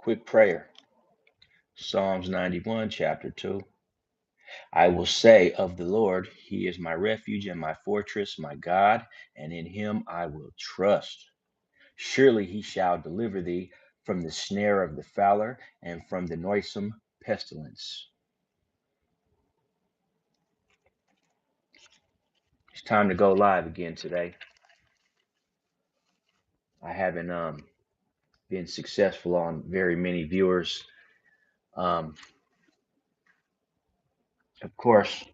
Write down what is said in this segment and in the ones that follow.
Quick prayer. Psalms 91, chapter 2. I will say of the Lord, He is my refuge and my fortress, my God, and in Him I will trust. Surely He shall deliver thee from the snare of the fowler and from the noisome pestilence. It's time to go live again today. I haven't been successful on very many viewers. Um, of course,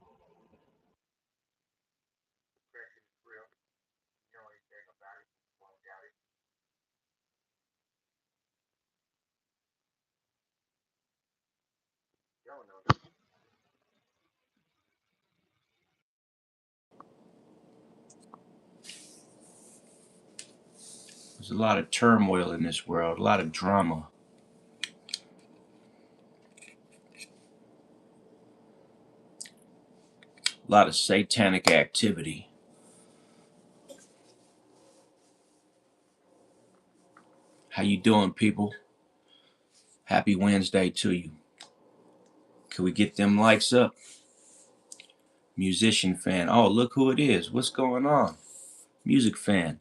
there's a lot of turmoil in this world, a lot of drama, a lot of satanic activity. How you doing, people? Happy Wednesday to you. Can we get them likes up? Musician fan. Oh, look who it is. What's going on? Music fan.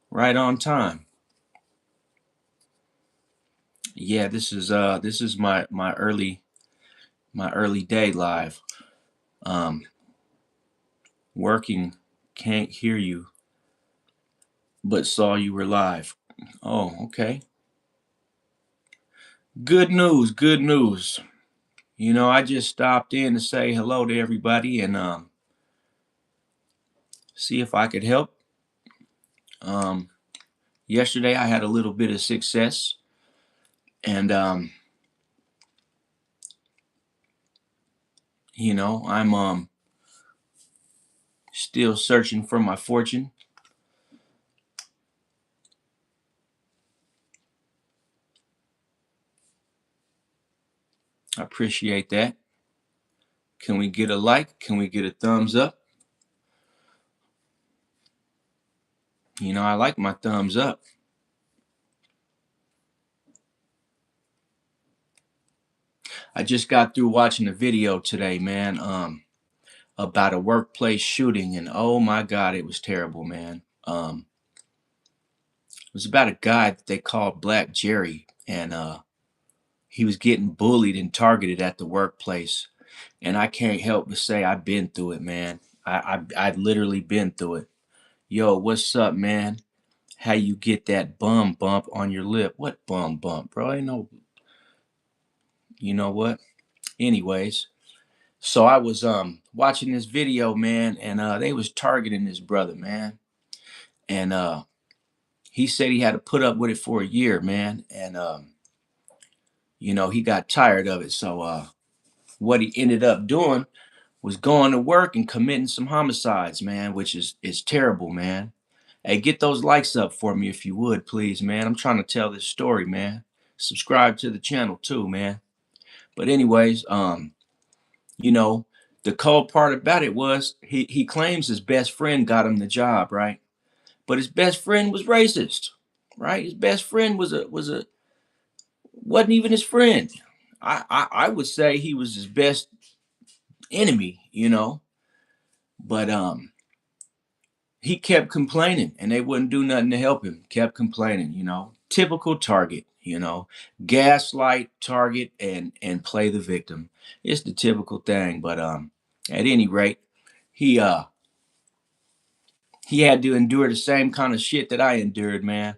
Right on time. Yeah, this is my early day live. Working, can't hear you, but saw you were live. Oh, okay. Good news, good news. I just stopped in to say hello to everybody and see if I could help. Um, Yesterday I had a little bit of success, and I'm still searching for my fortune. I appreciate that. Can we get a like? Can we get a thumbs up? I like my thumbs up. I just got through watching a video today, man, about a workplace shooting, and oh my God, it was terrible, man. It was about a guy that they called Black Jerry, and he was getting bullied and targeted at the workplace. And I can't help but say I've been through it, man. I've literally been through it. Yo, what's up, man? How you get that bum bump on your lip? What bum bump, bro? I know. You know what? Anyways, so I was watching this video, man, and they was targeting this brother, man. And he said he had to put up with it for a year, man. And he got tired of it. So what he ended up doing was going to work and committing some homicides, man, which is terrible, man. Hey, get those likes up for me if you would, please, man. I'm trying to tell this story, man. Subscribe to the channel too, man. But anyways, you know, the cold part about it was he claims his best friend got him the job, right? But his best friend was racist, right? His best friend wasn't even his friend. I would say he was his best enemy. But he kept complaining and they wouldn't do nothing to help him. Kept complaining. Typical target. Gaslight, target, and play the victim. It's the typical thing. But at any rate, he he had to endure the same kind of shit that I endured, man.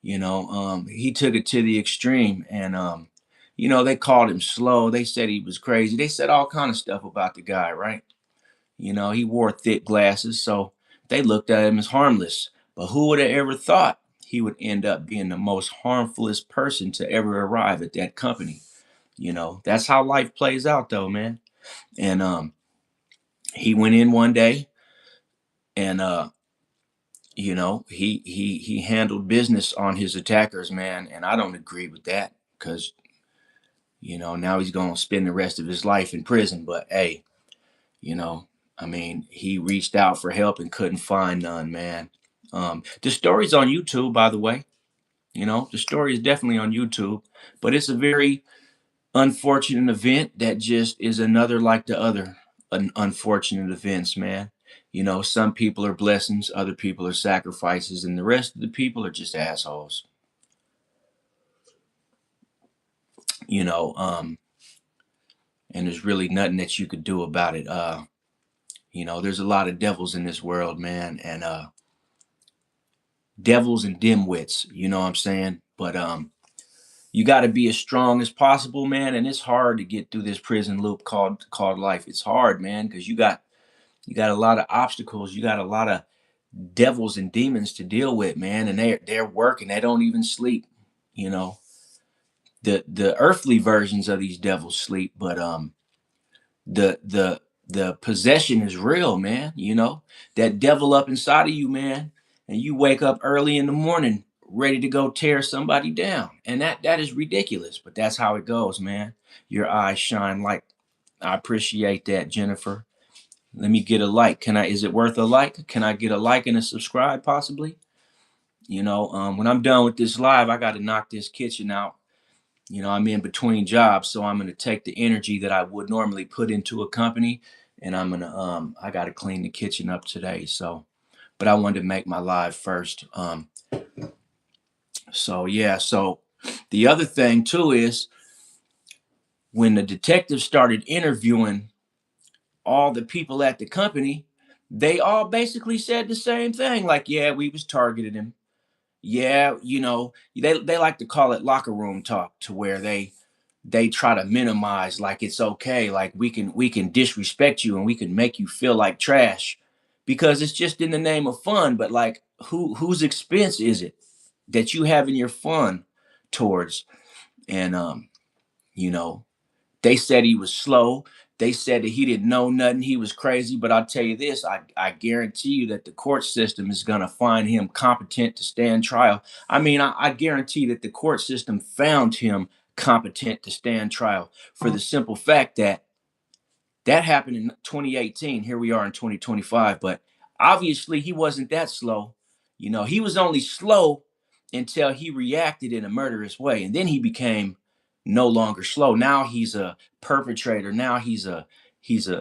He took it to the extreme, and they called him slow. They said he was crazy. They said all kind of stuff about the guy, right? He wore thick glasses, so they looked at him as harmless. But who would have ever thought he would end up being the most harmfulest person to ever arrive at that company? That's how life plays out, though, man. And he went in one day, and he handled business on his attackers, man. And I don't agree with that because now he's gonna spend the rest of his life in prison. But hey, you know, I mean, he reached out for help and couldn't find none, man. The story's on YouTube, by the way. You know, the story is definitely on YouTube, but it's a very unfortunate event that just is another like the other unfortunate events, man. You know, some people are blessings, other people are sacrifices, and the rest of the people are just assholes. You know, and there's really nothing that you could do about it. You know, there's a lot of devils in this world, man, and devils and dimwits, you know what I'm saying? But you got to be as strong as possible, man, and it's hard to get through this prison loop called life. It's hard, man, because you got a lot of obstacles, you got a lot of devils and demons to deal with, man, and they're working. They don't even sleep, you know. The earthly versions of these devils sleep, but the possession is real, man. You know, that devil up inside of you, man, and you wake up early in the morning ready to go tear somebody down, and that is ridiculous, but that's how it goes, man. Your eyes shine like. I appreciate that, Jennifer. Let me get a like. Can I? Is it worth a like? Can I get a like and a subscribe, possibly? You know, when I'm done with this live, I got to knock this kitchen out. You know, I'm in between jobs, so I'm gonna take the energy that I would normally put into a company, and I got to clean the kitchen up today. So, but I wanted to make my live first. So yeah. So the other thing too is when the detectives started interviewing all the people at the company, they all basically said the same thing. Like, yeah, we was targeting him. Yeah, you know, they like to call it locker room talk, to where they try to minimize, like it's okay, like we can disrespect you and we can make you feel like trash because it's just in the name of fun. But like, whose expense is it that you having your fun towards? And you know, they said he was slow. They said that he didn't know nothing. He was crazy. But I'll tell you this, I guarantee you that the court system is going to find him competent to stand trial. I mean, I guarantee that the court system found him competent to stand trial for the simple fact that that happened in 2018. Here we are in 2025. But obviously, he wasn't that slow. You know, he was only slow until he reacted in a murderous way. And then he became no longer slow. Now he's a perpetrator. Now he's a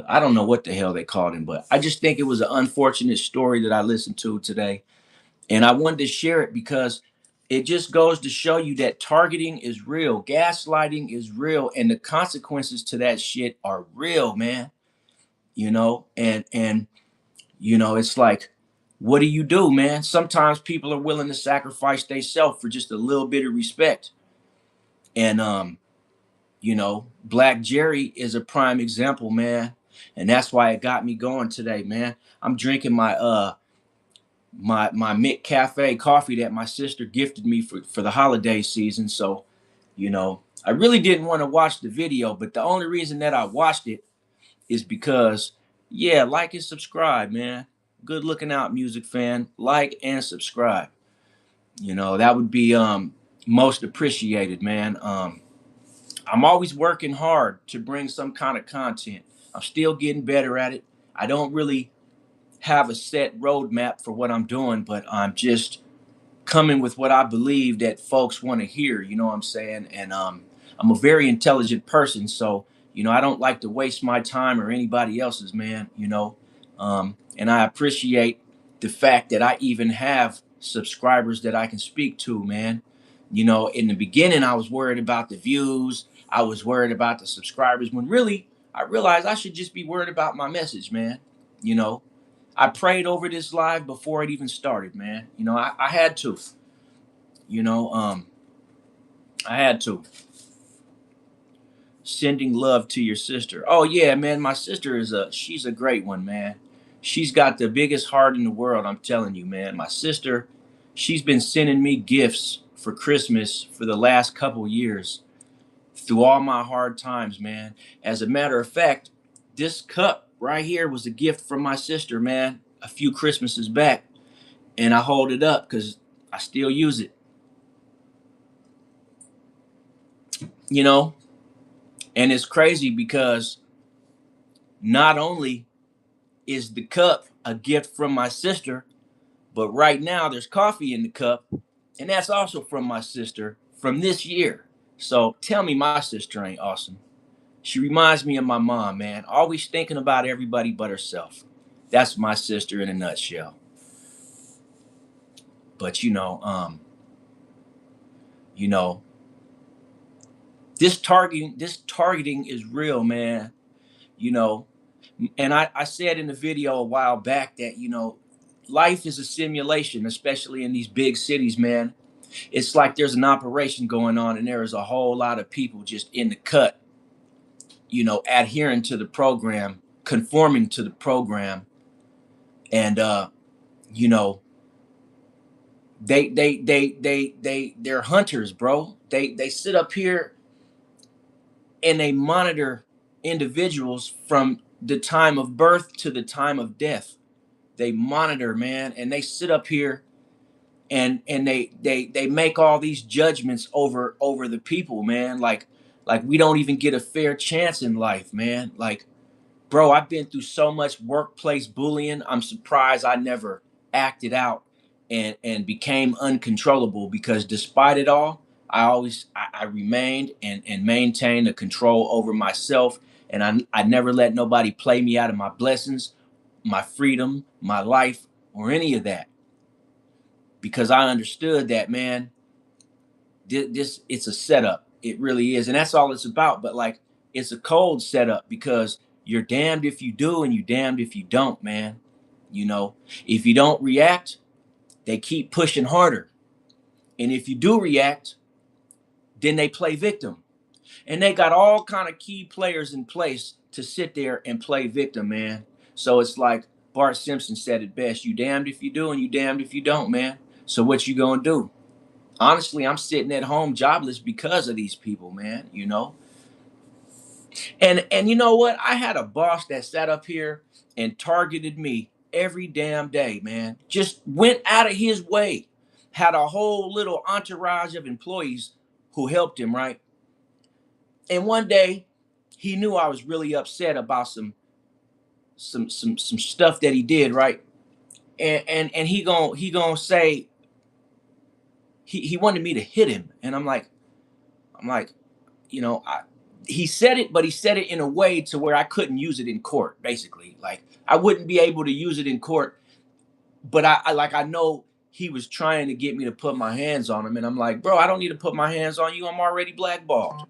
I don't know what the hell they called him, but I just think it was an unfortunate story that I listened to today. And I wanted to share it because it just goes to show you that targeting is real, gaslighting is real, and the consequences to that shit are real, man. You know, and you know, it's like, what do, man? Sometimes people are willing to sacrifice themselves for just a little bit of respect. And you know, Black Jerry is a prime example, man. And that's why it got me going today, man. I'm drinking my Mick Cafe coffee that my sister gifted me for the holiday season. So, you know, I really didn't want to watch the video, but the only reason that I watched it is because, yeah, like and subscribe, man. Good looking out, music fan. Like and subscribe. You know, that would be most appreciated, man. I'm always working hard to bring some kind of content. I'm still getting better at it. I don't really have a set roadmap for what I'm doing, but I'm just coming with what I believe that folks want to hear. You know what I'm saying? And I'm a very intelligent person, so you know I don't like to waste my time or anybody else's, man. You know, and I appreciate the fact that I even have subscribers that I can speak to, man. You know, in the beginning, I was worried about the views. I was worried about the subscribers. When really, I realized I should just be worried about my message, man. You know, I prayed over this live before it even started, man. You know, I had to. You know, I had to. Sending love to your sister. Oh yeah, man, my sister she's a great one, man. She's got the biggest heart in the world, I'm telling you, man. My sister, she's been sending me gifts for Christmas for the last couple years through all my hard times, man. As a matter of fact, this cup right here was a gift from my sister, man, a few Christmases back. And I hold it up because I still use it. You know, and it's crazy because not only is the cup a gift from my sister, but right now there's coffee in the cup And that's also from my sister from this year. So tell me my sister ain't awesome. She reminds me of my mom, man. Always thinking about everybody but herself. That's my sister in a nutshell. But you know, this targeting is real, man. You know, and I said in the video a while back that, life is a simulation, especially in these big cities, man. It's like there's an operation going on and there is a whole lot of people just in the cut, adhering to the program, conforming to the program. And you know, they're hunters, bro. They sit up here and they monitor individuals from the time of birth to the time of death. They monitor, man, and they sit up here and they make all these judgments over the people, man. Like we don't even get a fair chance in life, man. Like, bro, I've been through so much workplace bullying. I'm surprised I never acted out and became uncontrollable, because despite it all, I remained and maintained a control over myself, and I never let nobody play me out of my blessings, my freedom, my life, or any of that, because I understood that, man. This it's a setup. It really is, and that's all it's about. But like, it's a cold setup, because you're damned if you do and you damned if you don't, man. You know, if you don't react, they keep pushing harder, and if you do react, then they play victim, and they got all kind of key players in place to sit there and play victim, man. So it's like Bart Simpson said it best: "You damned if you do and you damned if you don't, man." So what you gonna do? Honestly, I'm sitting at home jobless because of these people, man. And you know what? I had a boss that sat up here and targeted me every damn day, man. Just went out of his way. Had a whole little entourage of employees who helped him, right? And one day he knew I was really upset about some stuff that he did, right? And he gonna say he wanted me to hit him. And I'm like, he said it, but he said it in a way to where I couldn't use it in court. Basically, like I wouldn't be able to use it in court. But I know he was trying to get me to put my hands on him, and I'm like, bro, I don't need to put my hands on you. I'm already blackballed.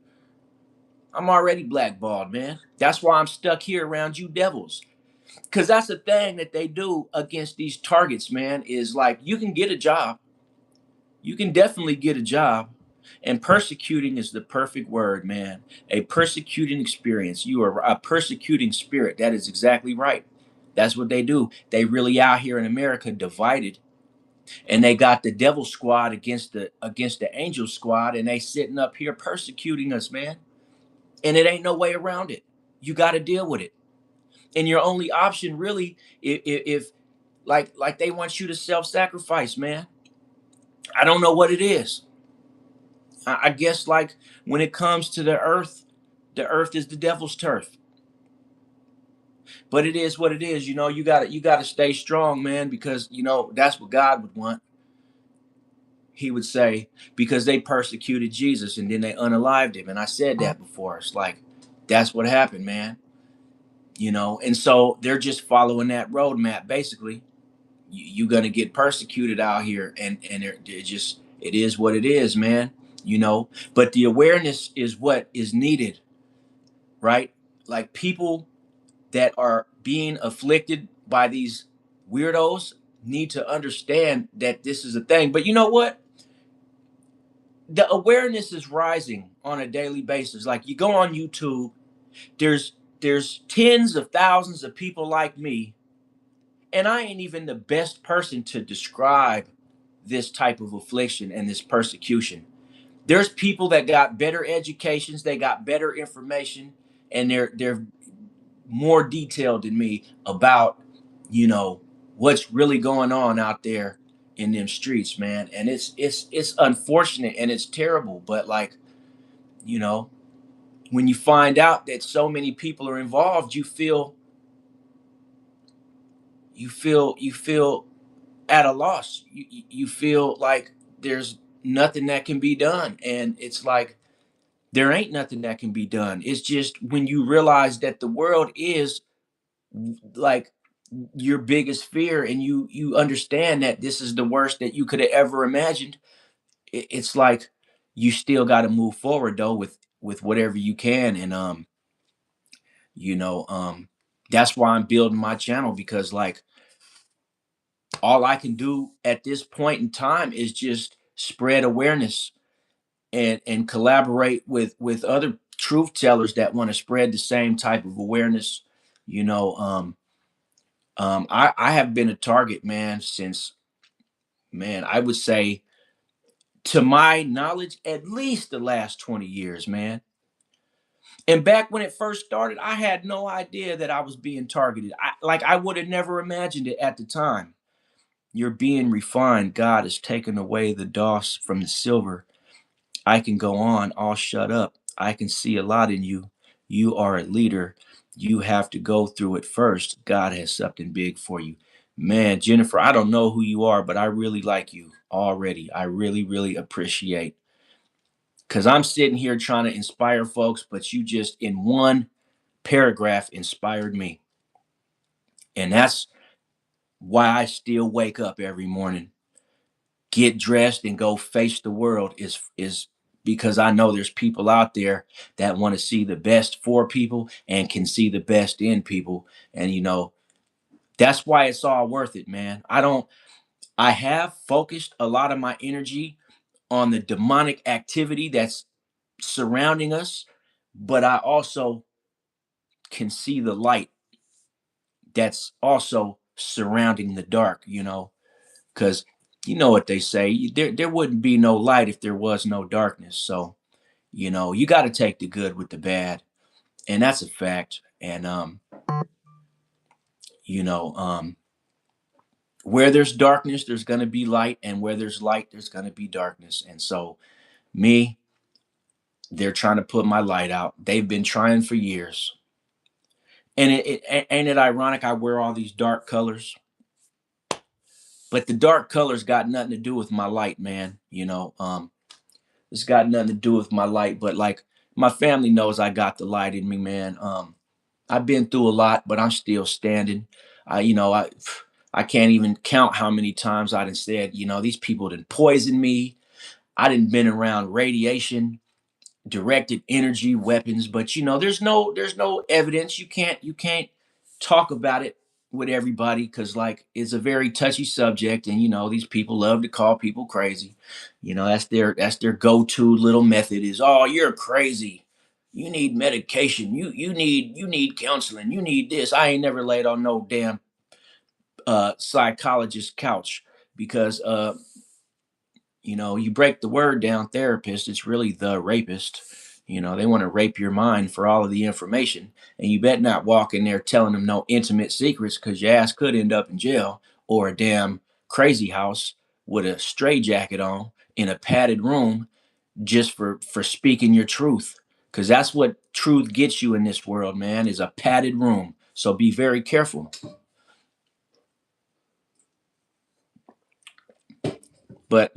I'm already blackballed, man. That's why I'm stuck here around you devils. Cause that's the thing that they do against these targets, man. Is like, you can get a job. You can definitely get a job. And persecuting is the perfect word, man. A persecuting experience. You are a persecuting spirit. That is exactly right. That's what they do. They really out here in America divided. And they got the devil squad against the angel squad, and they sitting up here persecuting us, man. And it ain't no way around it. You got to deal with it. And your only option really, if like they want you to self-sacrifice, man. I don't know what it is. I guess, like, when it comes to the earth is the devil's turf. But it is what it is. You gotta stay strong, man, because that's what God would want. He would say, because they persecuted Jesus and then they unalived him. And I said that before. It's like, that's what happened, man. And so they're just following that roadmap, basically. You're gonna get persecuted out here, and it is what it is, man. But the awareness is what is needed, right? Like, people that are being afflicted by these weirdos need to understand that this is a thing. But you know what? The awareness is rising on a daily basis. Like, you go on YouTube, there's tens of thousands of people like me, and I ain't even the best person to describe this type of affliction and this persecution. There's people that got better educations, they got better information, and they're more detailed than me about you know what's really going on out there in them streets, man. And it's unfortunate and it's terrible, but like, you know when you find out that so many people are involved, you feel at a loss. You feel like there's nothing that can be done. And it's like there ain't nothing that can be done. It's just when you realize that the world is like your biggest fear, and you understand that this is the worst that you could have ever imagined. It's like you still got to move forward though with whatever you can. And you know that's why I'm building my channel, because like all I can do at this point in time is just spread awareness and collaborate with other truth tellers that want to spread the same type of awareness. you know I have been a target, man, since, man, I would say, to my knowledge, at least the last 20 years, man. And back when it first started, I had no idea that I was being targeted. I would have never imagined it at the time. You're being refined. God has taken away the dross from the silver. I can go on. I'll shut up. I can see a lot in you. You are a leader. You have to go through it first. God has something big for you. Man, Jennifer, I don't know who you are, but I really like you already. I really, really appreciate, because I'm sitting here trying to inspire folks, but you just in one paragraph inspired me. And that's why I still wake up every morning, get dressed and go face the world, is because I know there's people out there that want to see the best for people and can see the best in people. And that's why it's all worth it, man. I have focused a lot of my energy on the demonic activity that's surrounding us, but I also can see the light that's also surrounding the dark, because you know what they say, there wouldn't be no light if there was no darkness. So you got to take the good with the bad, and that's a fact. And you know where there's darkness there's going to be light, and where there's light there's going to be darkness. And so me, they're trying to put my light out. They've been trying for years. And ain't it ironic, I wear all these dark colors, but the dark colors got nothing to do with my light, man. It's got nothing to do with my light, but like my family knows I got the light in me, man. I've been through a lot, but I'm still standing. I can't even count how many times I done said, these people done poisoned me. I done been around radiation, directed energy weapons, but there's no evidence. You can't talk about it with everybody, because like it's a very touchy subject, and these people love to call people crazy. That's their go-to little method is, oh, you're crazy, you need medication, you need counseling, you need this. I ain't never laid on no damn psychologist couch, because you break the word down, therapist, it's really the rapist. They want to rape your mind for all of the information. And you bet not walk in there telling them no intimate secrets, because your ass could end up in jail or a damn crazy house with a stray jacket on in a padded room, just for speaking your truth. Because that's what truth gets you in this world, man, is a padded room. So be very careful. But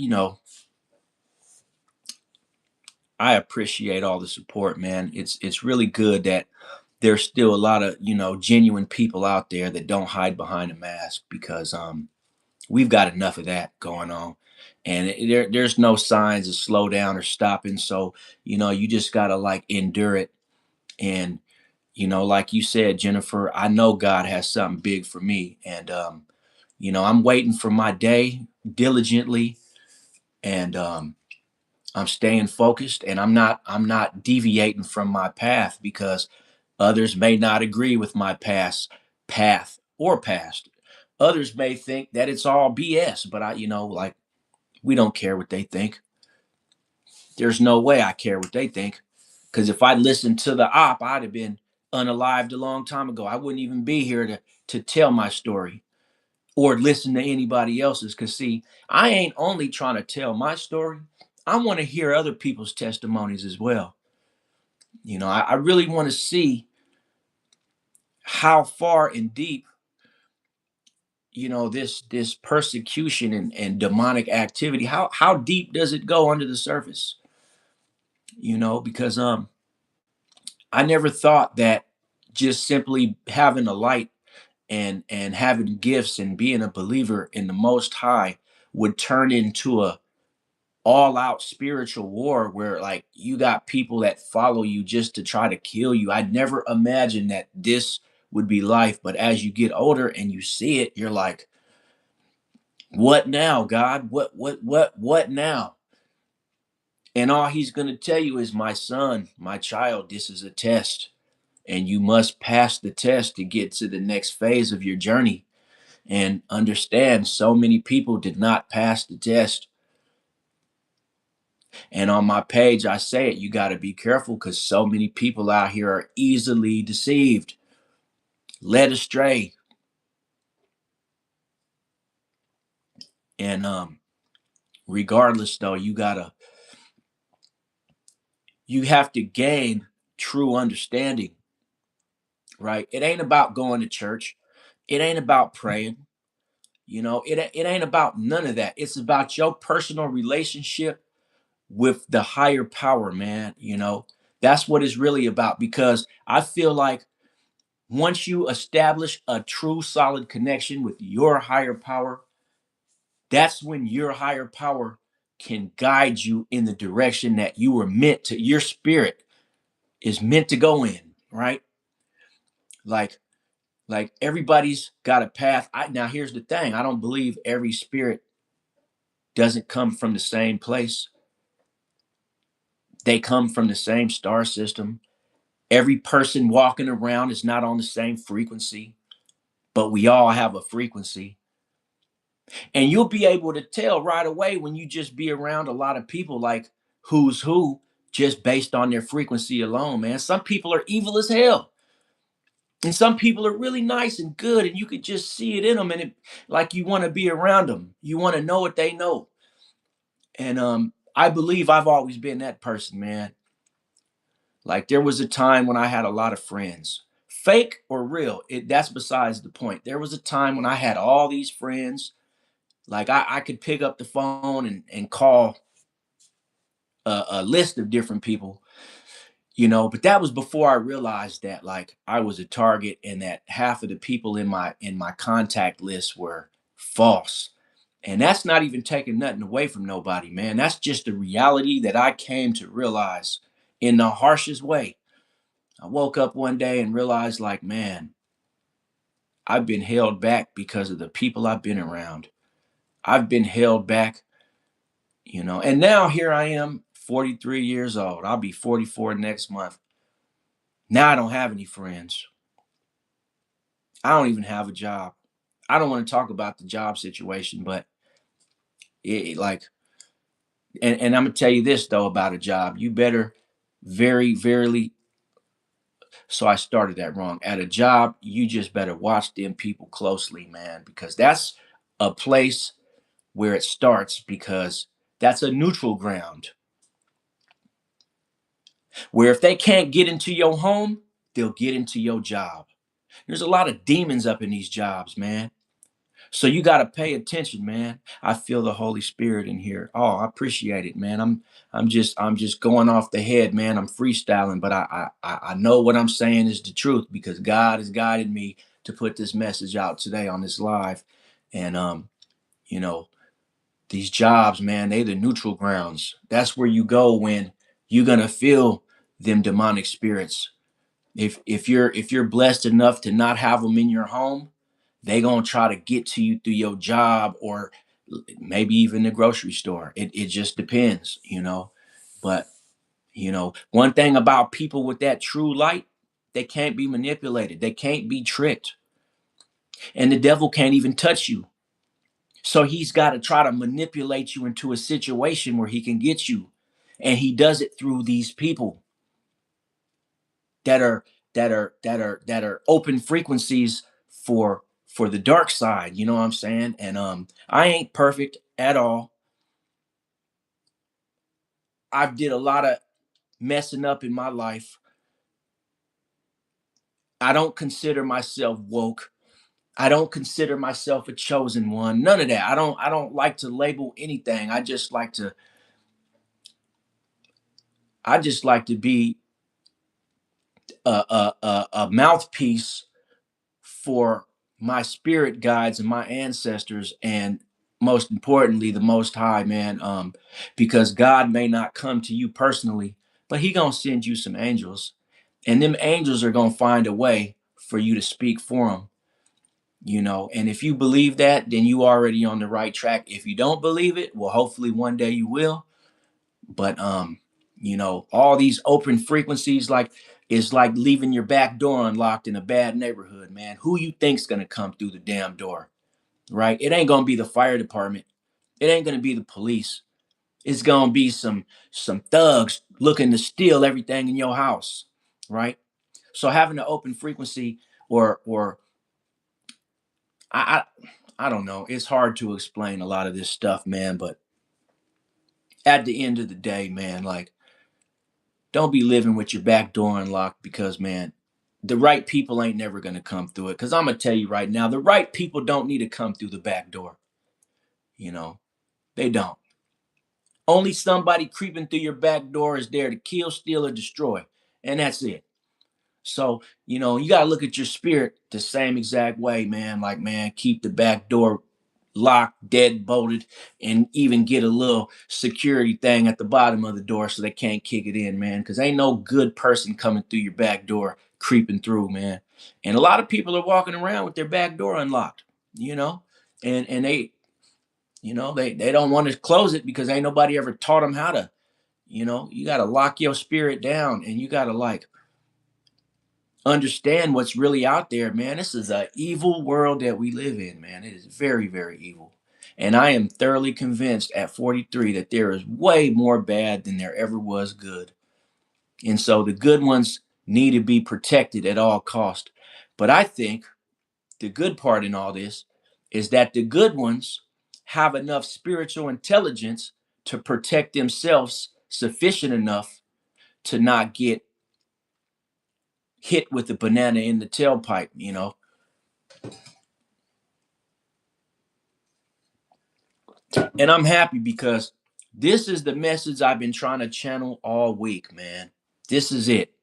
I appreciate all the support, man. It's really good that there's still a lot of genuine people out there that don't hide behind a mask, because we've got enough of that going on. And there's no signs of slow down or stopping. So you just gotta like endure it. And like you said, Jennifer, I know God has something big for me. And I'm waiting for my day diligently. And I'm staying focused, and I'm not deviating from my path, because others may not agree with my past path or past. Others may think that it's all BS, but like, we don't care what they think. There's no way I care what they think, because if I listened to the op, I'd have been unalived a long time ago. I wouldn't even be here to tell my story or listen to anybody else's. Because see, I ain't only trying to tell my story. I want to hear other people's testimonies as well. I really want to see how far and deep this persecution and demonic activity, how deep does it go under the surface? Because I never thought that just simply having a light and having gifts and being a believer in the Most High would turn into a all out spiritual war where like you got people that follow you just to try to kill you. I never imagined that this would be life, but as you get older and you see it, you're like, what now, God? What now? And all he's going to tell you is, my son, my child, this is a test, and you must pass the test to get to the next phase of your journey. And understand, so many people did not pass the test. And on my page, I say it, you got to be careful because so many people out here are easily deceived, led astray. And regardless, though, you have to gain true understanding, right? It ain't about going to church. It ain't about praying. It ain't about none of that. It's about your personal relationship with the higher power, man. That's what it's really about, because I feel like once you establish a true solid connection with your higher power, that's when your higher power can guide you in the direction that you were meant to, your spirit is meant to go in, right? Like everybody's got a path. Now here's the thing, I don't believe every spirit doesn't come from the same place. They come from the same star system. Every person walking around is not on the same frequency, but we all have a frequency. And you'll be able to tell right away when you just be around a lot of people, like who's who, just based on their frequency alone, man. Some people are evil as hell. And some people are really nice and good, and you could just see it in them, and like you want to be around them. You want to know what they know. And I believe I've always been that person, man. Like there was a time when I had a lot of friends, fake or real. That's besides the point. There was a time when I had all these friends. Like I could pick up the phone and call a list of different people, but that was before I realized that like I was a target and that half of the people in my contact list were false. And that's not even taking nothing away from nobody, man. That's just the reality that I came to realize in the harshest way. I woke up one day and realized, like, man, I've been held back because of the people I've been around. I've been held back, and now here I am, 43 years old. I'll be 44 next month. Now I don't have any friends. I don't even have a job. I don't want to talk about the job situation, but like, and I'm gonna tell you this though about a job. You better very, very, so I started that wrong. At a job, you just better watch them people closely, man, because that's a place where it starts, because that's a neutral ground where if they can't get into your home, they'll get into your job. There's a lot of demons up in these jobs, man. So you got to pay attention, man. I feel the Holy Spirit in here. Oh, I appreciate it, man. I'm just going off the head, man. I'm freestyling, but I know what I'm saying is the truth, because God has guided me to put this message out today on this live. And you know, these jobs, man, they the neutral grounds. That's where you go when you're gonna feel them demonic spirits. If you're blessed enough to not have them in your home, they gonna try to get to you through your job, or maybe even the grocery store. It just depends. But one thing about people with that true light, they can't be manipulated. They can't be tricked. And the devil can't even touch you. So he's got to try to manipulate you into a situation where he can get you. And he does it through these people that are open frequencies for the dark side. You know what I'm saying? And I ain't perfect at all. I've did a lot of messing up in my life. I don't consider myself woke. I don't consider myself a chosen one. None of that. I don't like to label anything. I just like to be a mouthpiece for my spirit guides and my ancestors, and most importantly the most high, man. Because God may not come to you personally, but he gonna send you some angels, and them angels are gonna find a way for you to speak for them, and if you believe that, then you already on the right track. If you don't believe it, well, hopefully one day you will. But all these open frequencies, like, it's like leaving your back door unlocked in a bad neighborhood, man. Who you think's gonna come through the damn door? Right? It ain't gonna be the fire department. It ain't gonna be the police. It's gonna be some thugs looking to steal everything in your house, right? So having an open frequency, or I I don't know. It's hard to explain a lot of this stuff, man. But at the end of the day, man, like, don't be living with your back door unlocked, because, man, the right people ain't never gonna come through it. Because I'm gonna tell you right now, the right people don't need to come through the back door. You know, they don't. Only somebody creeping through your back door is there to kill, steal, or destroy, and that's it. So, you got to look at your spirit the same exact way, man. Like, man, keep the back door locked, dead bolted, and even get a little security thing at the bottom of the door so they can't kick it in, man. Because ain't no good person coming through your back door, creeping through, man. And a lot of people are walking around with their back door unlocked, you know, and they don't want to close it because ain't nobody ever taught them how to. You got to lock your spirit down, and you got to, like, understand what's really out there, man. This is a evil world that we live in, man. It is very, very evil. And I am thoroughly convinced at 43 that there is way more bad than there ever was good. And so the good ones need to be protected at all cost. But I think the good part in all this is that the good ones have enough spiritual intelligence to protect themselves sufficient enough to not get hit with the banana in the tailpipe. And I'm happy because this is the message I've been trying to channel all week, man. This is it.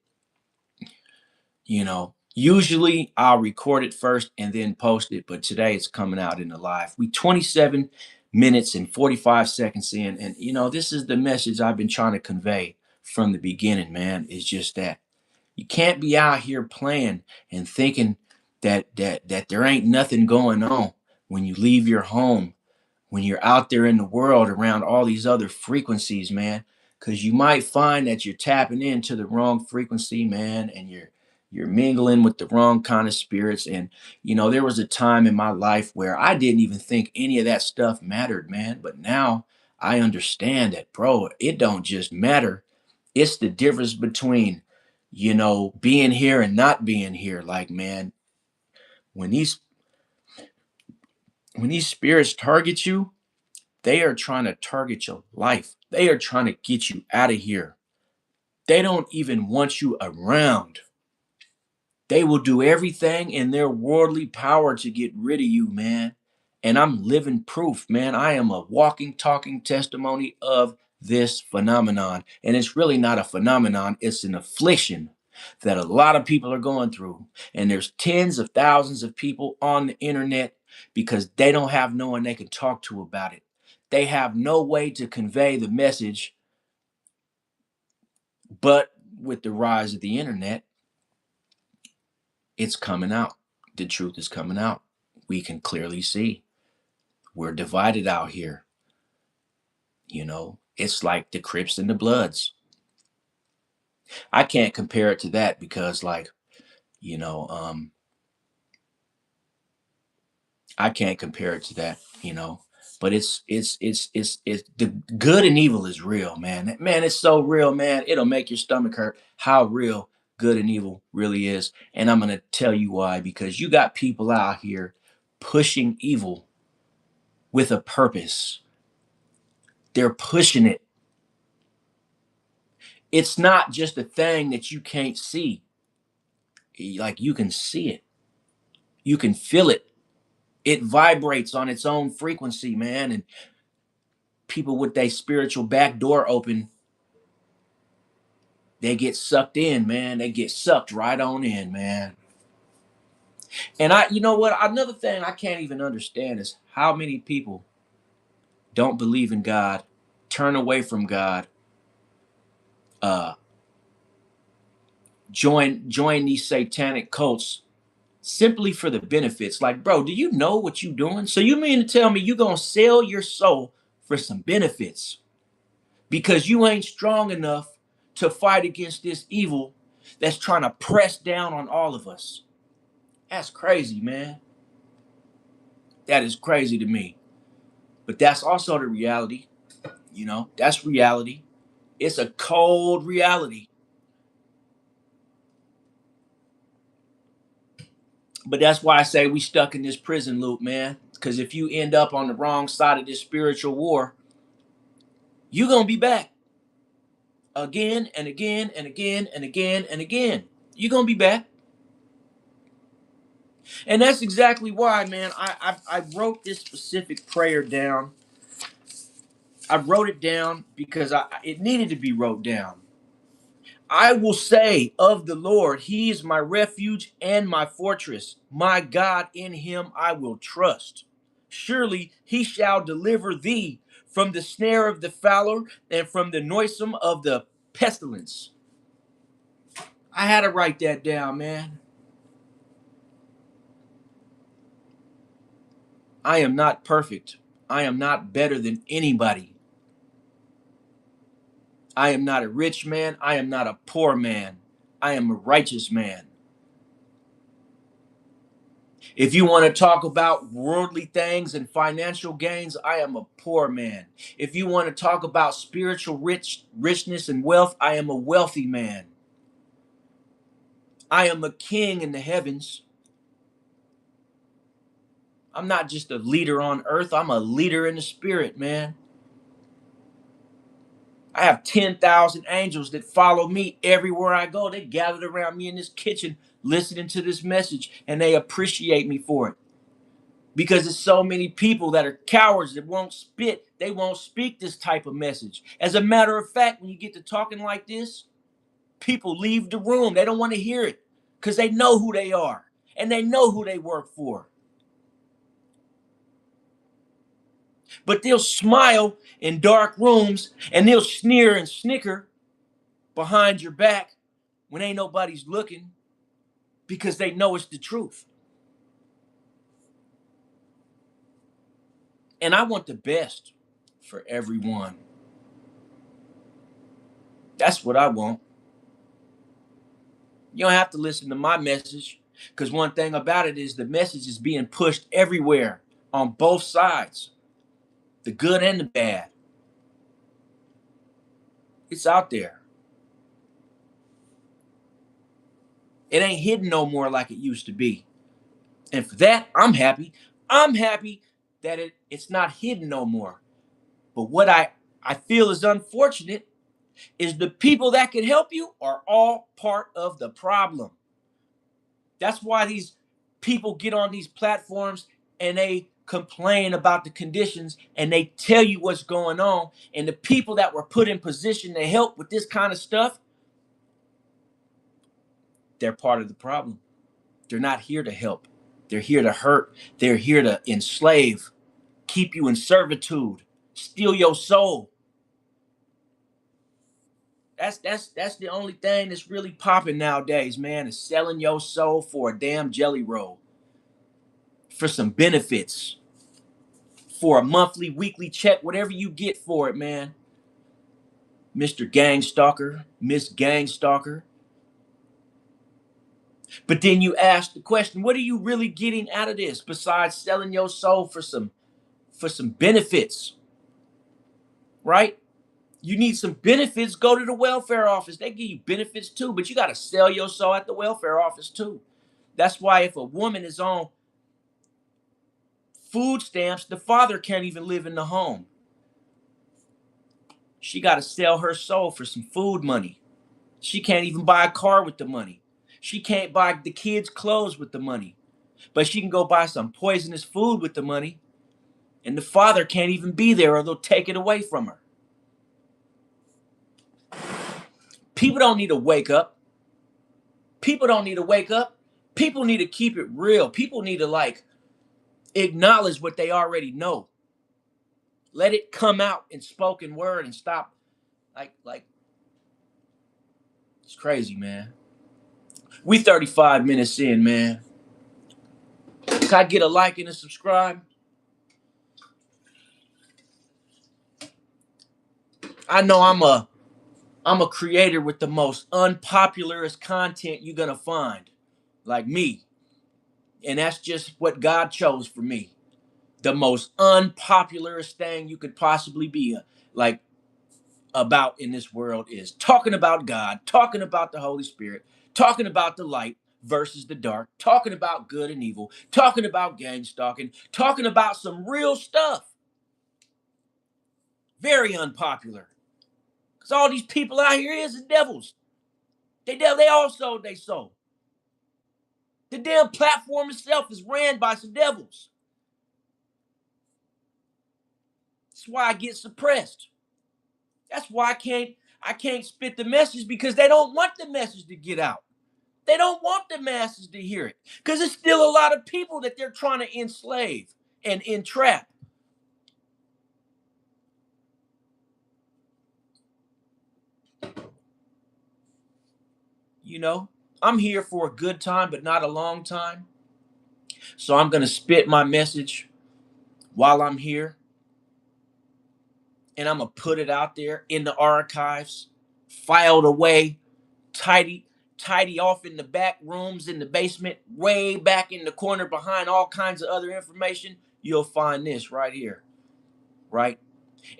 Usually I'll record it first and then post it, but today it's coming out in the live. We 27 minutes and 45 seconds in, and this is the message I've been trying to convey from the beginning, man. It's just that you can't be out here playing and thinking that there ain't nothing going on when you leave your home, when you're out there in the world around all these other frequencies, man. Because you might find that you're tapping into the wrong frequency, man, and you're mingling with the wrong kind of spirits. And there was a time in my life where I didn't even think any of that stuff mattered, man. But now I understand that, bro, it don't just matter. It's the difference between being here and not being here. Like, man, when these spirits target you, they are trying to target your life. They are trying to get you out of here. They don't even want you around. They will do everything in their worldly power to get rid of you, man. And I'm living proof, man. I am a walking, talking testimony of this phenomenon. And it's really not a phenomenon, it's an affliction that a lot of people are going through. And there's tens of thousands of people on the internet because they don't have no one they can talk to about it. They have no way to convey the message, but with the rise of the internet, it's coming out. The truth is coming out. We can clearly see we're divided out here. It's like the Crips and the Bloods. I can't compare it to that because, like, you know, um, I can't compare it to that. But it's the good and evil is real, man. Man, it's so real, man. It'll make your stomach hurt how real good and evil really is. And I'm gonna tell you why, because you got people out here pushing evil with a purpose. They're pushing it. It's not just a thing that you can't see. Like, you can see it. You can feel it. It vibrates on its own frequency, man. And people with their spiritual back door open, they get sucked in, man. They get sucked right on in, man. And you know what? Another thing I can't even understand is how many people don't believe in God, turn away from God, uh, join these satanic cults simply for the benefits. Like, bro, do you know what you doing? So you mean to tell me you gonna sell your soul for some benefits because you ain't strong enough to fight against this evil that's trying to press down on all of us? That's crazy, man. That is crazy to me. But that's also the reality. You know, that's reality. It's a cold reality. But that's why I say we stuck in this prison loop, man. Because if you end up on the wrong side of this spiritual war, you're going to be back again and again and again and again and again. You're going to be back. And that's exactly why, man, I wrote this specific prayer down. I wrote it down because it needed to be wrote down. I will say of the Lord, he is my refuge and my fortress. My God, in him I will trust. Surely he shall deliver thee from the snare of the fowler and from the noisome of the pestilence. I had to write that down, man. I am not perfect. I am not better than anybody. I am not a rich man. I am not a poor man. I am a righteous man. If you want to talk about worldly things and financial gains, I am a poor man. If you want to talk about spiritual richness and wealth, I am a wealthy man. I am a king in the heavens. I'm not just a leader on earth, I'm a leader in the spirit, man. I have 10,000 angels that follow me everywhere I go. They gathered around me in this kitchen listening to this message, and they appreciate me for it. Because there's so many people that are cowards that won't spit. They won't speak this type of message. As a matter of fact, when you get to talking like this, people leave the room. They don't want to hear it because they know who they are and they know who they work for. But they'll smile in dark rooms and they'll sneer and snicker behind your back when ain't nobody's looking because they know it's the truth. And I want the best for everyone. That's what I want. You don't have to listen to my message because one thing about it is the message is being pushed everywhere on both sides, the good and the bad. It's out there. It ain't hidden no more like it used to be. And for that, I'm happy. I'm happy that it's not hidden no more. But what I feel is unfortunate is the people that can help you are all part of the problem. That's why these people get on these platforms and they complain about the conditions and they tell you what's going on. And the people that were put in position to help with this kind of stuff, they're part of the problem. They're not here to help. They're here to hurt. They're here to enslave, keep you in servitude, steal your soul. That's the only thing that's really popping nowadays, man, is selling your soul for a damn jelly roll, for some benefits, for a monthly, weekly check, whatever you get for it, man. Mr. Gang Stalker, Miss Gang Stalker. But then you ask the question, what are you really getting out of this besides selling your soul for some benefits? Right? You need some benefits, go to the welfare office. They give you benefits too, but you got to sell your soul at the welfare office too. That's why if a woman is on food stamps, the father can't even live in the home. She got to sell her soul for some food money. She can't even buy a car with the money. She can't buy the kids' clothes with the money. But she can go buy some poisonous food with the money, and the father can't even be there or they'll take it away from her. People don't need to wake up. People don't need to wake up. People need to keep it real. People need to like acknowledge what they already know. Let it come out in spoken word and stop like it's crazy, man. We 35 minutes in, man. Can I get a like and a subscribe? I know I'm a creator with the most unpopularist content you're gonna find, like me. And that's just what God chose for me. The most unpopularist thing you could possibly be like about in this world is talking about God, talking about the Holy Spirit, talking about the light versus the dark, talking about good and evil, talking about gang stalking, talking about some real stuff. Very unpopular. Because all these people out here is the devils. They all sold they soul. The damn platform itself is ran by some devils. That's why I get suppressed. That's why I can't spit the message because they don't want the message to get out. They don't want the masses to hear it because there's still a lot of people that they're trying to enslave and entrap. You know, I'm here for a good time, but not a long time. So I'm going to spit my message while I'm here and I'm going to put it out there in the archives, filed away, tidy off in the back rooms in the basement, way back in the corner behind all kinds of other information. You'll find this right here, right?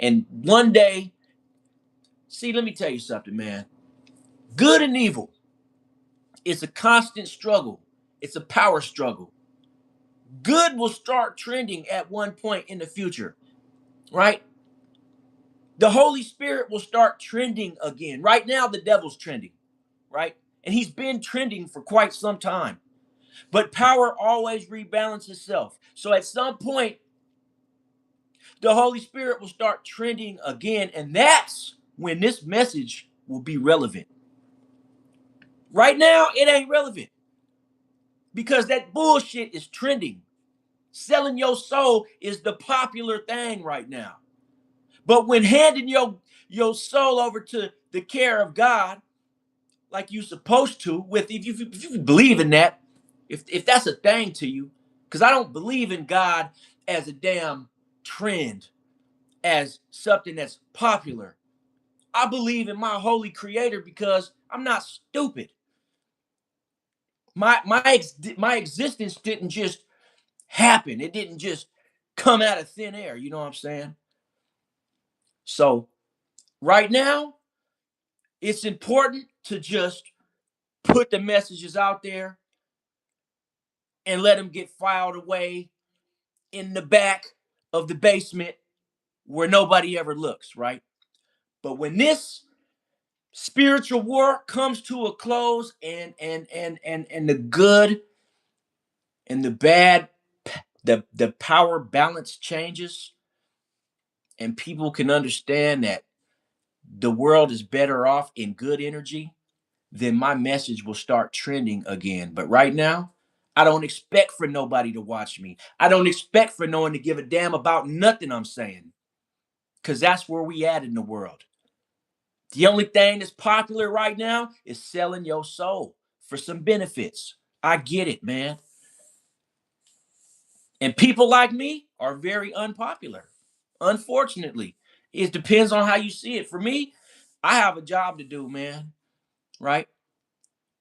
And one day, see, let me tell you something, man. Good and evil, it's a constant struggle. It's a power struggle. Good will start trending at one point in the future, right? The Holy Spirit will start trending again. Right now, the devil's trending, right? And he's been trending for quite some time. But power always rebalances itself. So at some point, the Holy Spirit will start trending again. And that's when this message will be relevant. Right now, it ain't relevant because that bullshit is trending. Selling your soul is the popular thing right now. But when handing your soul over to the care of God, like you're supposed to, with if you believe in that, if that's a thing to you, because I don't believe in God as a damn trend, as something that's popular. I believe in my holy creator because I'm not stupid. My existence didn't just happen. It didn't just come out of thin air. You know what I'm saying? So right now, it's important to just put the messages out there and let them get filed away in the back of the basement where nobody ever looks, right? But when this spiritual war comes to a close and the good and the bad, the power balance changes and people can understand that the world is better off in good energy, then my message will start trending again. But right now, I don't expect for nobody to watch me. I don't expect for no one to give a damn about nothing I'm saying. Because that's where we at in the world. The only thing that's popular right now is selling your soul for some benefits. I get it, man. And people like me are very unpopular. Unfortunately, it depends on how you see it. For me, I have a job to do, man, right?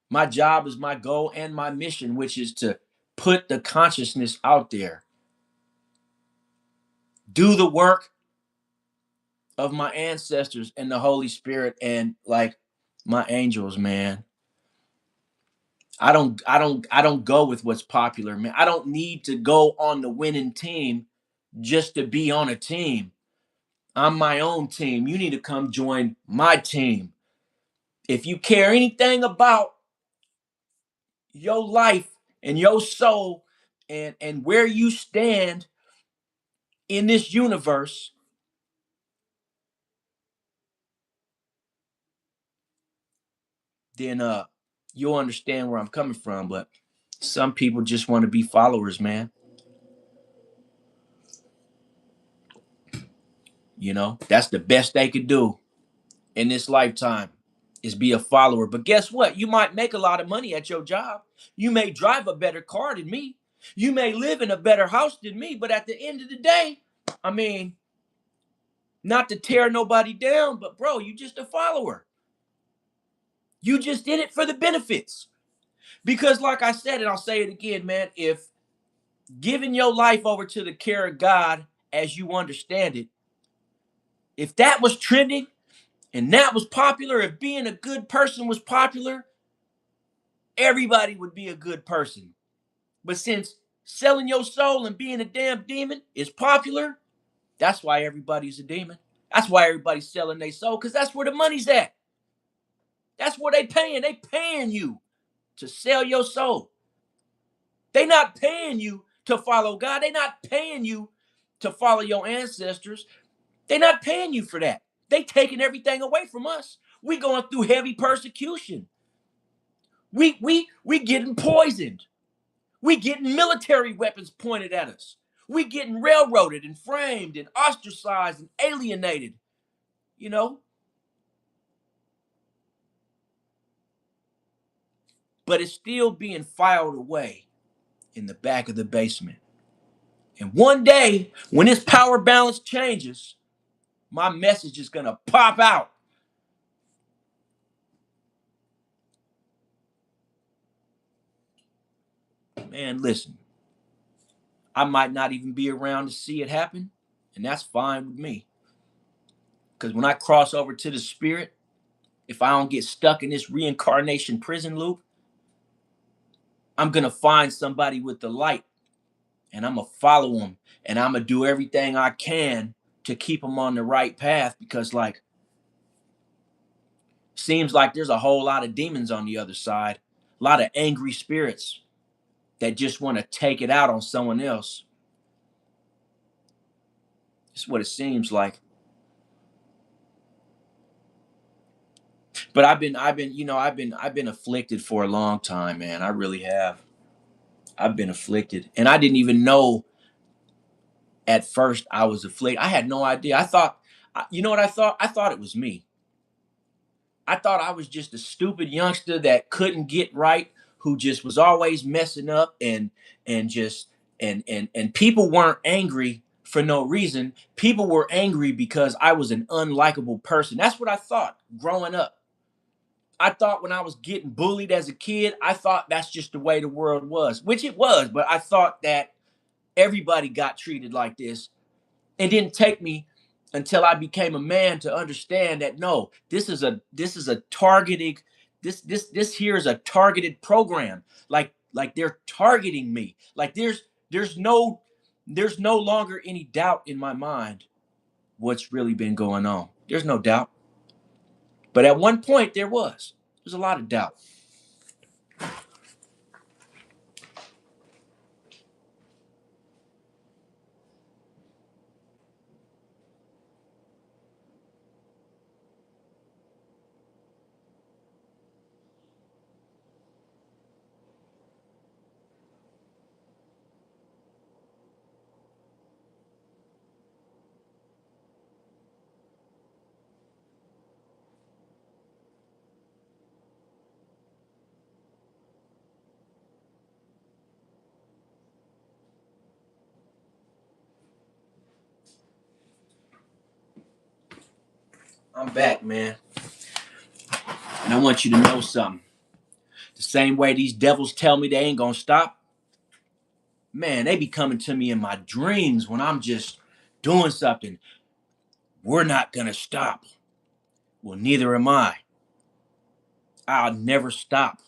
My job is my goal and my mission, which is to put the consciousness out there, do the work of my ancestors and the Holy Spirit and like my angels, man. I don't go with what's popular, man. I don't need to go on the winning team just to be on a team. I'm my own team. You need to come join my team. If you care anything about your life and your soul and where you stand in this universe, then you'll understand where I'm coming from. But some people just want to be followers, man. You know, that's the best they could do in this lifetime is be a follower. But guess what? You might make a lot of money at your job. You may drive a better car than me. You may live in a better house than me. But at the end of the day, I mean, not to tear nobody down, but bro, you just a follower. You just did it for the benefits. Because, like I said, and I'll say it again, man, if giving your life over to the care of God as you understand it, if that was trending and that was popular, if being a good person was popular, everybody would be a good person. But since selling your soul and being a damn demon is popular, that's why everybody's a demon. That's why everybody's selling their soul, because that's where the money's at. That's where they paying. They paying you to sell your soul. They not paying you to follow God. They not paying you to follow your ancestors. They not paying you for that. They taking everything away from us. We going through heavy persecution. We getting poisoned. We getting military weapons pointed at us. We getting railroaded and framed and ostracized and alienated. You know, but it's still being filed away in the back of the basement. And one day, when this power balance changes, my message is going to pop out. Man, listen, I might not even be around to see it happen, and that's fine with me. Because when I cross over to the spirit, if I don't get stuck in this reincarnation prison loop, I'm going to find somebody with the light and I'm going to follow them and I'm going to do everything I can to keep them on the right path because, like, seems like there's a whole lot of demons on the other side, a lot of angry spirits that just want to take it out on someone else. It's what it seems like. But I've been afflicted for a long time, man. I really have. I've been afflicted, and I didn't even know at first I was afflicted. I had no idea. I thought, you know what I thought? I thought it was me. I thought I was just a stupid youngster that couldn't get right, who just was always messing up, and just and people weren't angry for no reason. People were angry because I was an unlikable person. That's what I thought growing up. I thought when I was getting bullied as a kid, I thought that's just the way the world was, which it was, but I thought that everybody got treated like this. It didn't take me until I became a man to understand that no, this is a targeted this here is a targeted program. Like they're targeting me. Like there's no longer any doubt in my mind what's really been going on. There's no doubt. But at one point there was. There's a lot of doubt. I'm back, man. And I want you to know something. The same way these devils tell me they ain't gonna stop, man, they be coming to me in my dreams when I'm just doing something. We're not gonna stop. Well, neither am I. I'll never stop.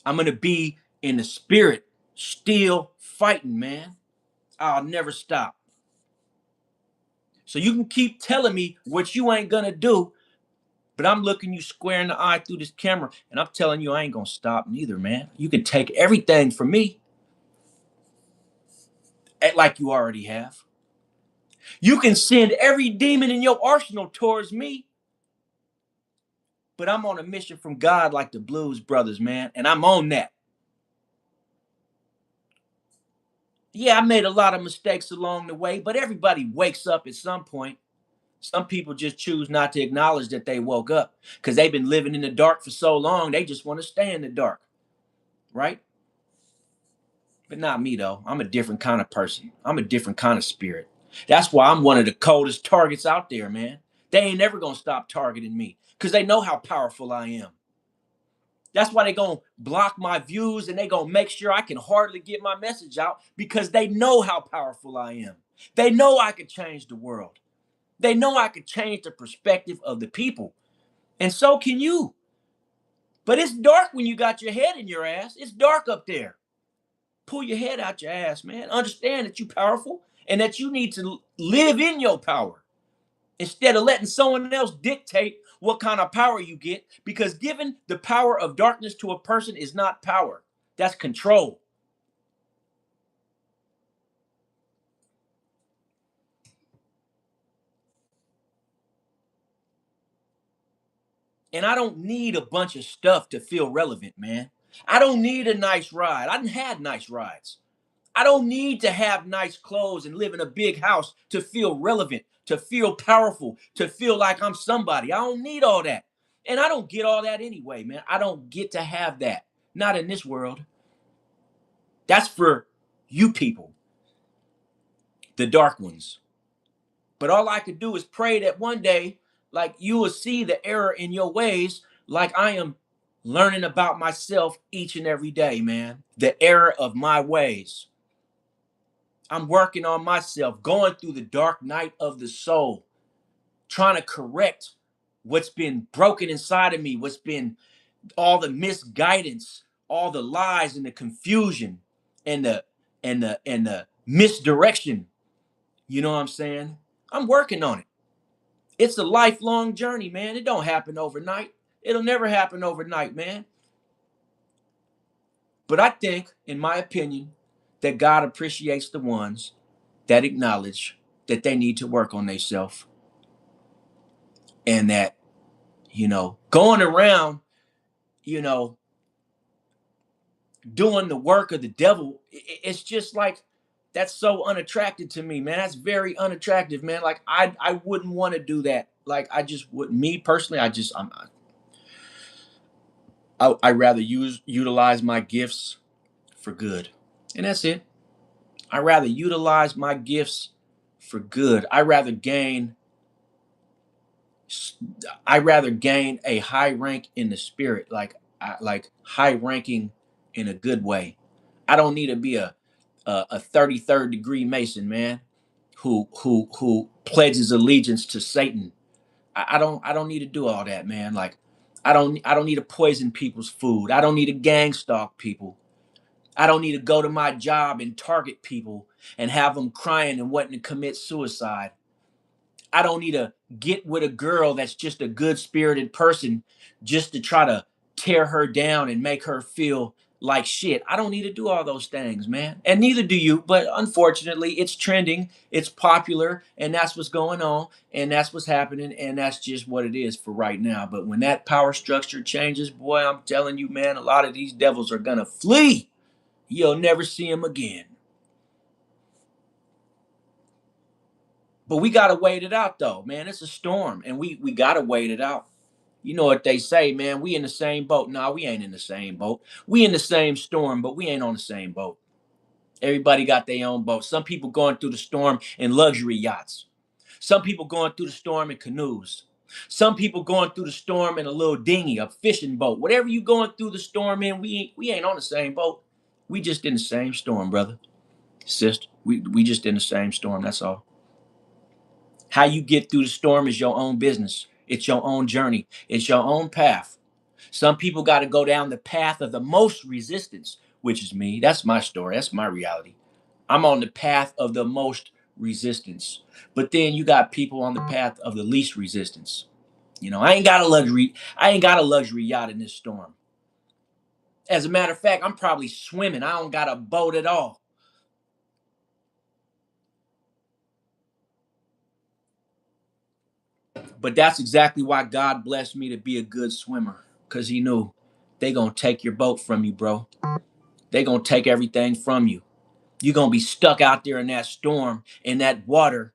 I'm gonna be in the spirit, still fighting, man. I'll never stop. So you can keep telling me what you ain't gonna do, but I'm looking you square in the eye through this camera, and I'm telling you I ain't gonna stop neither, man. You can take everything from me, like you already have. You can send every demon in your arsenal towards me, but I'm on a mission from God like the Blues Brothers, man, and I'm on that. Yeah, I made a lot of mistakes along the way, but everybody wakes up at some point. Some people just choose not to acknowledge that they woke up because they've been living in the dark for so long, they just want to stay in the dark, right? But not me, though. I'm a different kind of person. I'm a different kind of spirit. That's why I'm one of the coldest targets out there, man. They ain't never going to stop targeting me because they know how powerful I am. That's why they gonna block my views and they gonna make sure I can hardly get my message out because they know how powerful I am. They know I could change the world. They know I could change the perspective of the people. And so can you. But it's dark when you got your head in your ass. It's dark up there. Pull your head out your ass, man. Understand that you're powerful and that you need to live in your power instead of letting someone else dictate what kind of power you get, because giving the power of darkness to a person is not power, that's control. And I don't need a bunch of stuff to feel relevant, man. I don't need a nice ride. I done had nice rides. I don't need to have nice clothes and live in a big house to feel relevant, to feel powerful, to feel like I'm somebody. I don't need all that. And I don't get all that anyway, man. I don't get to have that. Not in this world. That's for you people, the dark ones. But all I could do is pray that one day, like, you will see the error in your ways, like I am learning about myself each and every day, man. The error of my ways. I'm working on myself, going through the dark night of the soul, trying to correct what's been broken inside of me, what's been all the misguidance, all the lies and the confusion and the misdirection. You know what I'm saying? I'm working on it. It's a lifelong journey, man. It don't happen overnight. It'll never happen overnight, man. But I think, in my opinion, that God appreciates the ones that acknowledge that they need to work on themselves, and that, going around, you know, doing the work of the devil, it's just like, that's so unattractive to me, man. That's very unattractive, man. Like, I wouldn't want to do that. Like, I just would, me personally, I rather utilize my gifts for good. And that's it. I rather utilize my gifts for good. I rather gain a high rank in the spirit, like high ranking in a good way. I don't need to be a 33rd degree Mason, man, who pledges allegiance to Satan. I don't need to do all that, man. Like, I don't need to poison people's food. I don't need to gang stalk people. I don't need to go to my job and target people and have them crying and wanting to commit suicide. I don't need to get with a girl that's just a good spirited person just to try to tear her down and make her feel like shit. I don't need to do all those things, man. And neither do you. But unfortunately, it's trending, it's popular, and that's what's going on, and that's what's happening, and that's just what it is for right now. But when that power structure changes, boy, I'm telling you, man, a lot of these devils are gonna flee. You'll never see them again. But we gotta wait it out, though, man. It's a storm, and we gotta wait it out. You know what they say, man. We in the same boat. Nah, we ain't in the same boat. We in the same storm, but we ain't on the same boat. Everybody got their own boat. Some people going through the storm in luxury yachts. Some people going through the storm in canoes. Some people going through the storm in a little dinghy, a fishing boat. Whatever you going through the storm in, we ain't on the same boat. We just in the same storm, brother, sister. We just in the same storm. That's all. How you get through the storm is your own business. It's your own journey. It's your own path. Some people got to go down the path of the most resistance, which is me. That's my story. That's my reality. I'm on the path of the most resistance. But then you got people on the path of the least resistance. I ain't got a luxury yacht in this storm. As a matter of fact, I'm probably swimming. I don't got a boat at all. But that's exactly why God blessed me to be a good swimmer, because he knew they gonna take your boat from you, bro. They gonna take everything from you. You're gonna be stuck out there in that storm, in that water,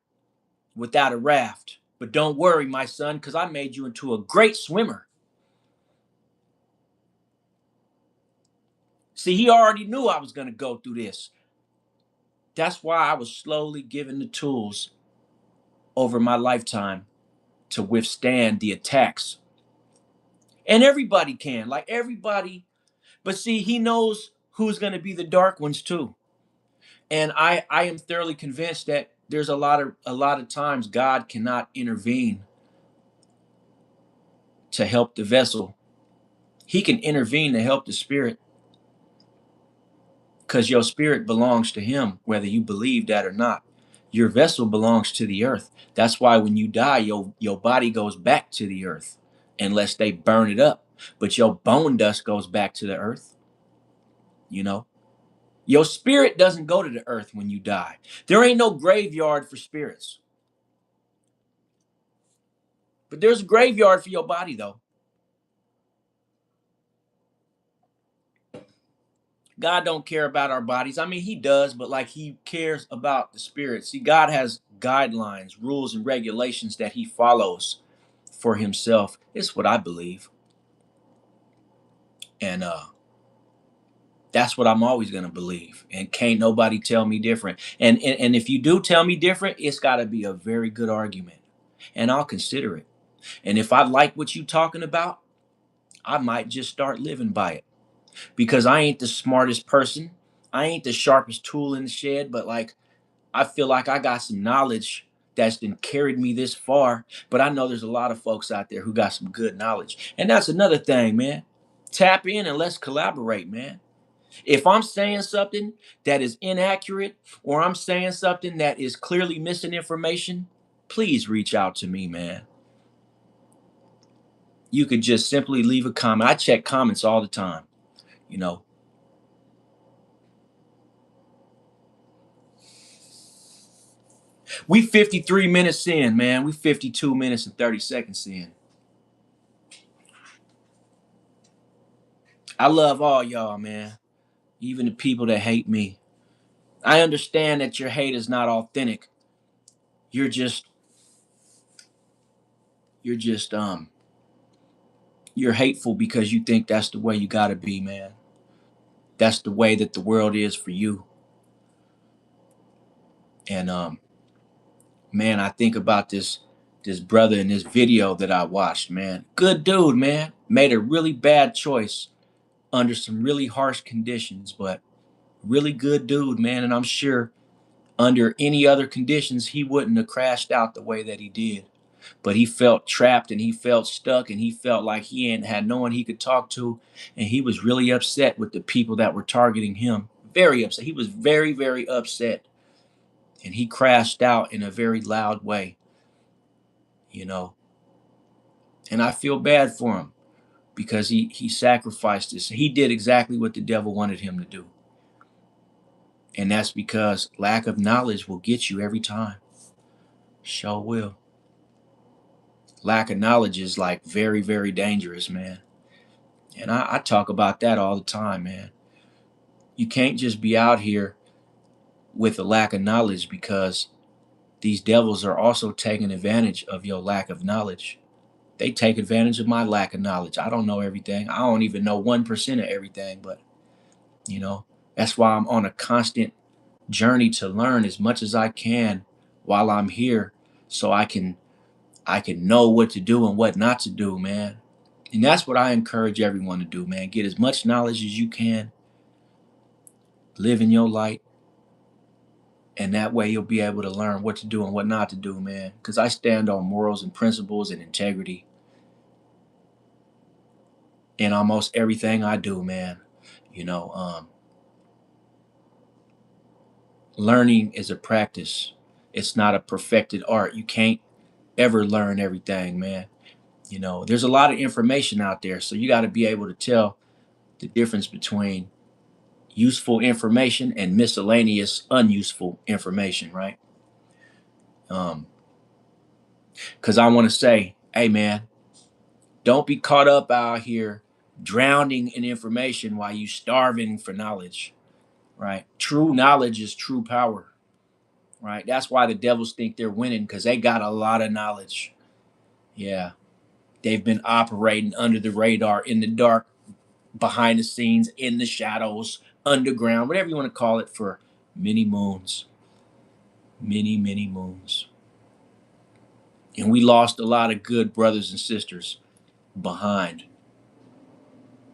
without a raft. But don't worry, my son, because I made you into a great swimmer. See, he already knew I was gonna go through this. That's why I was slowly given the tools over my lifetime to withstand the attacks. And everybody can, like everybody. But see, he knows who's going to be the dark ones too. And I am thoroughly convinced that there's a lot of times God cannot intervene to help the vessel. He can intervene to help the spirit, because your spirit belongs to him, whether you believe that or not. Your vessel belongs to the earth. That's why when you die, your body goes back to the earth, unless they burn it up. But your bone dust goes back to the earth, you know. Your spirit doesn't go to the earth when you die. There ain't no graveyard for spirits. But there's a graveyard for your body, though. God don't care about our bodies. I mean, he does, but like he cares about the spirit. See, God has guidelines, rules, and regulations that he follows for himself. It's what I believe. And that's what I'm always gonna believe. And can't nobody tell me different. And if you do tell me different, it's gotta be a very good argument. And I'll consider it. And if I like what you talking about, I might just start living by it. Because I ain't the smartest person. I ain't the sharpest tool in the shed, but like I feel like I got some knowledge that's been carried me this far. But I know there's a lot of folks out there who got some good knowledge. And that's another thing, man. Tap in and let's collaborate, man. If I'm saying something that is inaccurate, or I'm saying something that is clearly missing information, please reach out to me, man. You could just simply leave a comment. I check comments all the time, you know. We 53 minutes in, man. We 52 minutes and 30 seconds in. I love all y'all, man. Even the people that hate me. I understand that your hate is not authentic. You're just you're just you're hateful because you think that's the way you got to be, man. That's the way that the world is for you. And man, I think about this brother in this video that I watched, man. Good dude, man. Made a really bad choice under some really harsh conditions, but really good dude, man. And I'm sure under any other conditions, he wouldn't have crashed out the way that he did. But he felt trapped and he felt stuck and he felt like he ain't had no one he could talk to. And he was really upset with the people that were targeting him. Very upset. He was very, very upset. And he crashed out in a very loud way, you know. And I feel bad for him because he sacrificed this. He did exactly what the devil wanted him to do. And that's because lack of knowledge will get you every time. Sure will. Lack of knowledge is like very, very dangerous, man. And I talk about that all the time, man. You can't just be out here with a lack of knowledge, because these devils are also taking advantage of your lack of knowledge. They take advantage of my lack of knowledge. I don't know everything. I don't even know 1% of everything, but you know, that's why I'm on a constant journey to learn as much as I can while I'm here, so I can know what to do and what not to do, man. And that's what I encourage everyone to do, man. Get as much knowledge as you can, live in your light, and that way you'll be able to learn what to do and what not to do, man. Because I stand on morals and principles and integrity in almost everything I do, man. You know, learning is a practice. It's not a perfected art. You can't ever learn everything, man. You know, there's a lot of information out there, so you got to be able to tell the difference between useful information and miscellaneous unuseful information, right? Um, Because I want to say, hey, man, don't be caught up out here drowning in information while you starving for knowledge, right? True knowledge is true power, right? That's why the devils think they're winning because they got a lot of knowledge. Yeah. They've been operating under the radar, in the dark, behind the scenes, in the shadows, underground, whatever you want to call it, for many moons, many, many moons. And we lost a lot of good brothers and sisters behind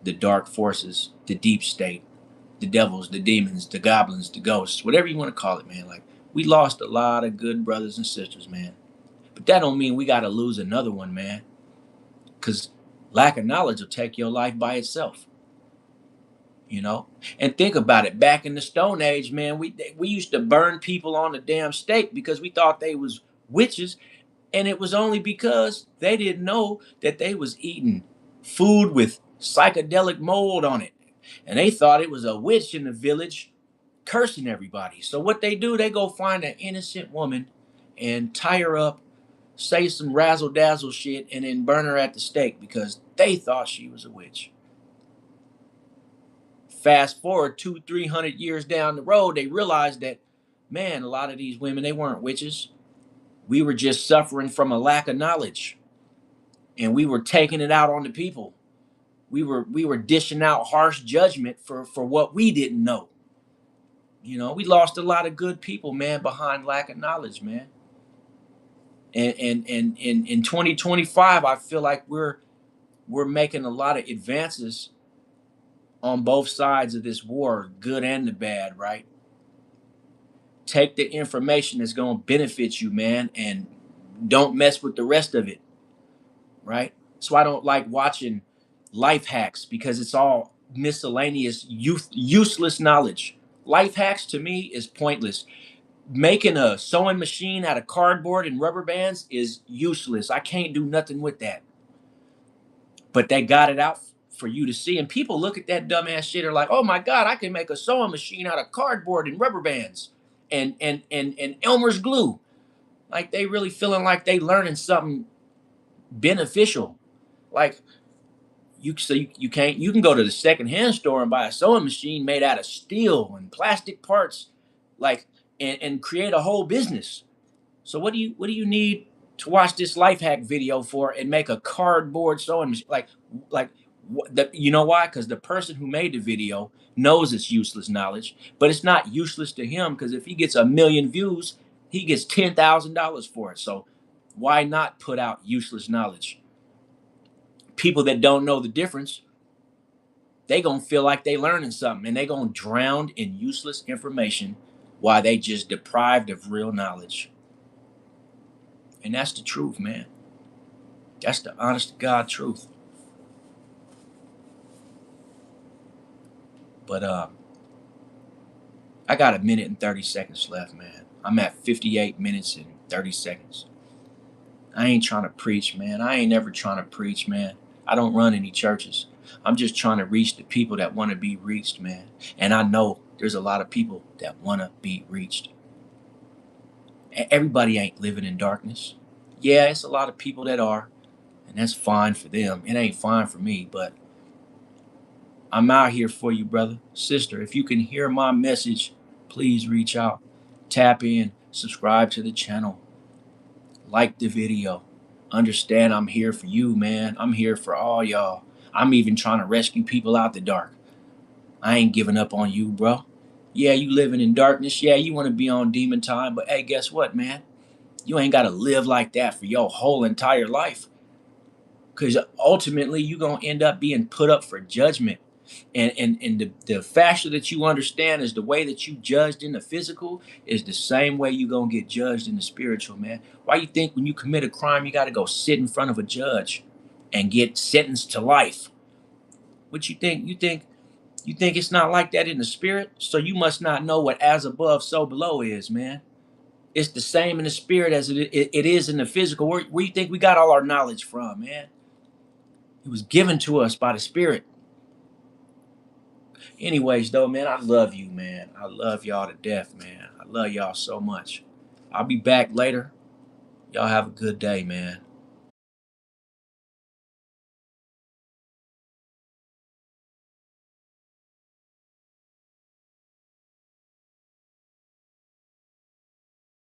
the dark forces, the deep state, the devils, the demons, the goblins, the ghosts, whatever you want to call it, man. Like, we lost a lot of good brothers and sisters, man. But that don't mean we got to lose another one, man. Because lack of knowledge will take your life by itself. You know, and think about it. Back in the Stone Age, man, we used to burn people on the damn stake because we thought they was witches, and it was only because they didn't know that they was eating food with psychedelic mold on it, and they thought it was a witch in the village cursing everybody. So what they do, they go find an innocent woman and tie her up, say some razzle dazzle shit, and then burn her at the stake because they thought she was a witch. Fast forward 200-300 years down the road, they realized that, man, a lot of these women, they weren't witches. We were just suffering from a lack of knowledge, and we were taking it out on the people. We were dishing out harsh judgment for what we didn't know. You know, we lost a lot of good people, man, behind lack of knowledge, man. And in 2025, I feel like we're making a lot of advances on both sides of this war, good and the bad, right? Take the information that's going to benefit you, man, and don't mess with the rest of it, right? So I don't like watching life hacks because it's all miscellaneous, useless knowledge. Life hacks to me is pointless. Making a sewing machine out of cardboard and rubber bands is useless. I can't do nothing with that. But they got it out for you to see. And people look at that dumbass shit and are like, oh my God, I can make a sewing machine out of cardboard and rubber bands and Elmer's glue. Like, they really feeling like they learning something beneficial. Like, you can't, you can go to the secondhand store and buy a sewing machine made out of steel and plastic parts, like, and create a whole business. So what do you need to watch this life hack video for and make a cardboard sewing machine? Like you know why? Because the person who made the video knows it's useless knowledge, but it's not useless to him because if he gets 1 million views, he gets $10,000 for it. So why not put out useless knowledge? People that don't know the difference, they gonna feel like they learning something, and they gonna drown in useless information while they just deprived of real knowledge. And that's the truth, man. That's the honest to God truth. But I got 1 minute and 30 seconds left, man. I'm at 58 minutes and 30 seconds. I ain't trying to preach, man. I ain't never trying to preach, man. I don't run any churches. I'm just trying to reach the people that want to be reached, man. And I know there's a lot of people that want to be reached. Everybody ain't living in darkness. Yeah, it's a lot of people that are, and that's fine for them. It ain't fine for me, but I'm out here for you, brother, sister. If you can hear my message, please reach out, tap in, subscribe to the channel, like the video. Understand I'm here for you, man. I'm here for all y'all. I'm even trying to rescue people out the dark. I ain't giving up on you, bro. Yeah, you living in darkness. Yeah, you want to be on demon time, but hey, guess what, man? You ain't got to live like that for your whole entire life. Because ultimately, you're going to end up being put up for judgment. And the faster that you understand is the way that you judged in the physical is the same way you're going to get judged in the spiritual, man. Why you think when you commit a crime, you got to go sit in front of a judge and get sentenced to life? What you think? You think it's not like that in the spirit? So you must not know what as above, so below is, man. It's the same in the spirit as it is in the physical. Where you think we got all our knowledge from, man? It was given to us by the spirit. Anyways, though, man, I love you, man. I love y'all to death, man. I love y'all so much. I'll be back later. Y'all have a good day, man.